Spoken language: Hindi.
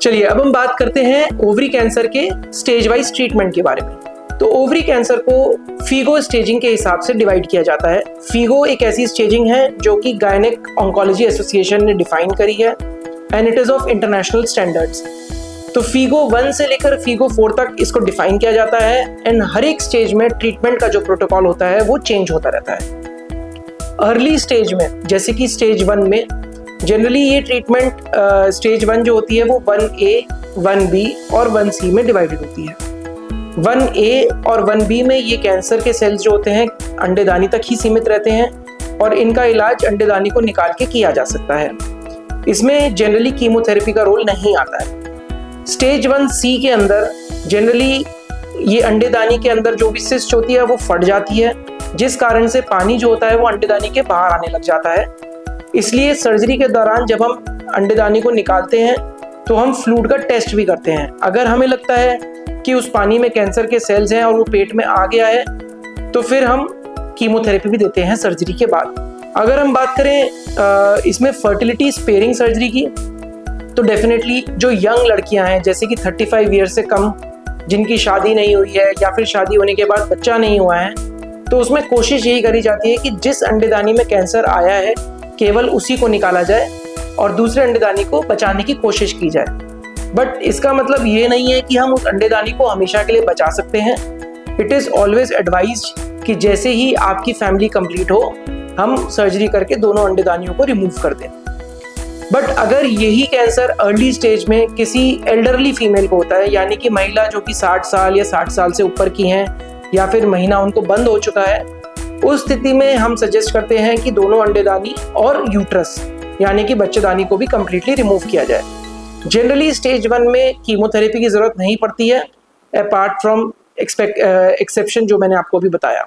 चलिए अब हम बात करते हैं ओवरी कैंसर के स्टेज वाइज ट्रीटमेंट के बारे में। तो ओवरी कैंसर को फीगो स्टेजिंग के हिसाब से डिवाइड किया जाता है। फीगो एक ऐसी स्टेजिंग है जो कि गायनेक ऑन्कोलॉजी एसोसिएशन ने डिफाइन करी है and it is of international standards. तो फीगो 1 से लेकर फीगो 4 तक इसको डिफाइन किया जाता है एंड हर एक स्टेज में ट्रीटमेंट का जो प्रोटोकॉल होता है वो चेंज होता रहता है। अर्ली स्टेज में जैसे कि स्टेज 1 में जनरली ये ट्रीटमेंट स्टेज 1 जो होती है वो 1A, 1B और 1C में डिवाइडेड होती है। 1A और 1B में ये कैंसर के सेल्स जो होते हैं अंडेदानी तक ही सीमित रहते हैं और इनका इलाज अंडेदानी को निकाल के किया जा सकता है। इसमें जनरली कीमोथेरेपी का रोल नहीं आता है। स्टेज 1C के अंदर जनरली ये अंडेदानी के अंदर जो भी सिस्ट होती है वो फट जाती है, जिस कारण से पानी जो होता है वो अंडेदानी के बाहर आने लग जाता है। इसलिए सर्जरी के दौरान जब हम अंडेदानी को निकालते हैं तो हम फ्लूइड का टेस्ट भी करते हैं। अगर हमें लगता है कि उस पानी में कैंसर के सेल्स हैं और वो पेट में आ गया है तो फिर हम कीमोथेरेपी भी देते हैं सर्जरी के बाद। अगर हम बात करें इसमें फर्टिलिटी स्पेयरिंग सर्जरी की, तो डेफिनेटली जो यंग लड़कियां हैं जैसे कि 35 ईयर से कम जिनकी शादी नहीं हुई है या फिर शादी होने के बाद बच्चा नहीं हुआ है, तो उसमें कोशिश यही करी जाती है कि जिस अंडेदानी में कैंसर आया है केवल उसी को निकाला जाए और दूसरे अंडेदानी को बचाने की कोशिश की जाए। बट इसका मतलब ये नहीं है कि हम उस अंडेदानी को हमेशा के लिए बचा सकते हैं। इट इज़ ऑलवेज एडवाइज्ड कि जैसे ही आपकी फैमिली कंप्लीट हो हम सर्जरी करके दोनों अंडेदानियों को रिमूव कर दें। बट अगर यही कैंसर अर्ली स्टेज में किसी एल्डरली फीमेल को होता है, यानी कि महिला जो कि 60 साल या 60 साल से ऊपर की हैं या फिर महीना उनको बंद हो चुका है, उस स्थिति में हम सजेस्ट करते हैं कि दोनों अंडेदानी और यूट्रस यानी कि बच्चेदानी को भी कम्प्लीटली रिमूव किया जाए। जनरली स्टेज 1 में कीमोथेरेपी की ज़रूरत नहीं पड़ती है अपार्ट फ्रॉम एक्सेप्शन जो मैंने आपको भी बताया।